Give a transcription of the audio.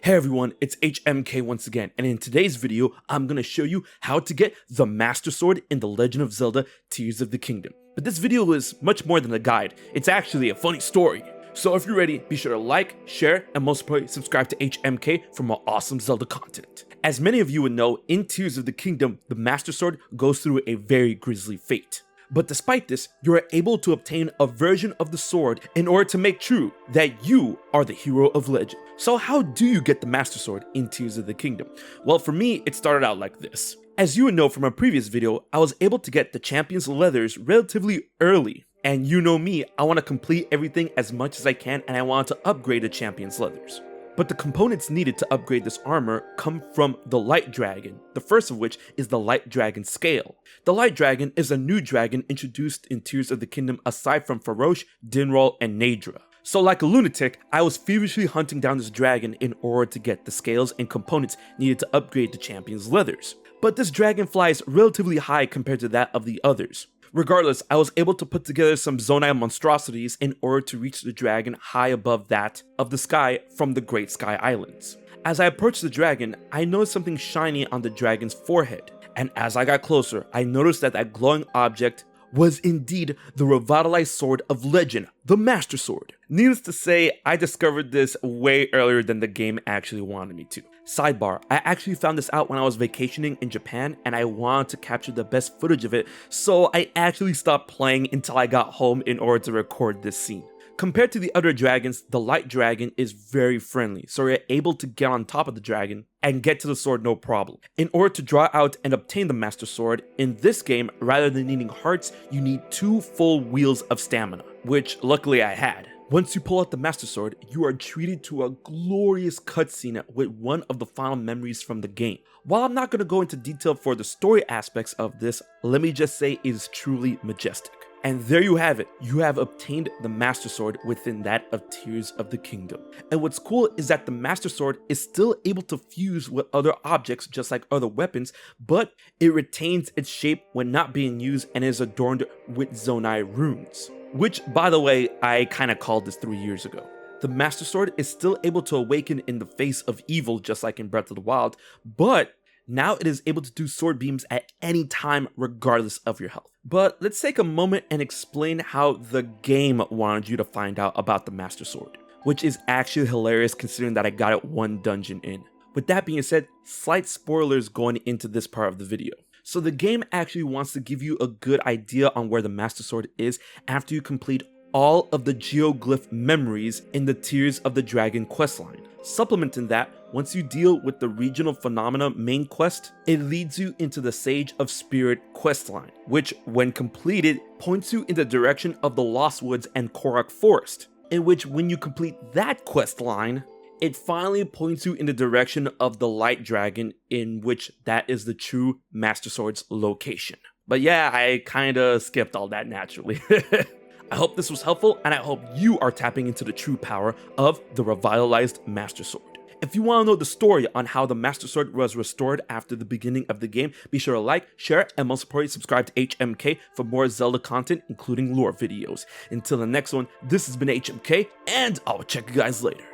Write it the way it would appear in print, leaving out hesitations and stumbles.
Hey everyone, it's HMK once again, and in today's video, I'm gonna show you how to get the Master Sword in The Legend of Zelda Tears of the Kingdom. But this video is much more than a guide, it's actually a funny story. So if you're ready, be sure to like, share, and most importantly, subscribe to HMK for more awesome Zelda content. As many of you would know, in Tears of the Kingdom, the Master Sword goes through a very grisly fate. But despite this, you are able to obtain a version of the sword in order to make true that you are the hero of legend. So how do you get the Master Sword in Tears of the Kingdom? Well, for me, it started out like this. As you would know from a previous video, I was able to get the Champion's Leathers relatively early. And you know me, I want to complete everything as much as I can, and I want to upgrade the Champion's Leathers. But the components needed to upgrade this armor come from the Light Dragon, the first of which is the Light Dragon Scale. The Light Dragon is a new dragon introduced in Tears of the Kingdom aside from Farosh, Dinral, and Naydra. So like a lunatic, I was feverishly hunting down this dragon in order to get the scales and components needed to upgrade the Champion's Leathers. But this dragon flies relatively high compared to that of the others. Regardless, I was able to put together some Zonai monstrosities in order to reach the dragon high above that of the sky from the Great Sky Islands. As I approached the dragon, I noticed something shiny on the dragon's forehead, and as I got closer, I noticed that that glowing object was indeed the revitalized sword of legend, the Master Sword. Needless to say, I discovered this way earlier than the game actually wanted me to. Sidebar, I actually found this out when I was vacationing in Japan and I wanted to capture the best footage of it, so I actually stopped playing until I got home in order to record this scene. Compared to the other dragons, the Light Dragon is very friendly, so you're able to get on top of the dragon and get to the sword no problem. In order to draw out and obtain the Master Sword, in this game, rather than needing hearts, you need 2 full wheels of stamina, which luckily I had. Once you pull out the Master Sword, you are treated to a glorious cutscene with one of the final memories from the game. While I'm not going to go into detail for the story aspects of this, let me just say it is truly majestic. And there you have it, you have obtained the Master Sword within that of Tears of the Kingdom. And what's cool is that the Master Sword is still able to fuse with other objects just like other weapons, but it retains its shape when not being used and is adorned with Zonai runes. Which, by the way, I kinda called this 3 years ago. The Master Sword is still able to awaken in the face of evil just like in Breath of the Wild, but now it is able to do sword beams at any time regardless of your health. But let's take a moment and explain how the game wanted you to find out about the Master Sword, which is actually hilarious considering that I got it 1 dungeon in. With that being said, slight spoilers going into this part of the video. So the game actually wants to give you a good idea on where the Master Sword is after you complete all of the geoglyph memories in the Tears of the Dragon questline. Supplementing that, once you deal with the Regional Phenomena main quest, it leads you into the Sage of Spirit questline, which when completed, points you in the direction of the Lost Woods and Korok Forest, in which when you complete that questline, it finally points you in the direction of the Light Dragon, in which that is the true Master Sword's location. But yeah, I kinda skipped all that naturally. I hope this was helpful, and I hope you are tapping into the true power of the revitalized Master Sword. If you want to know the story on how the Master Sword was restored after the beginning of the game, be sure to like, share, and most importantly, subscribe to HMK for more Zelda content, including lore videos. Until the next one, this has been HMK, and I'll check you guys later.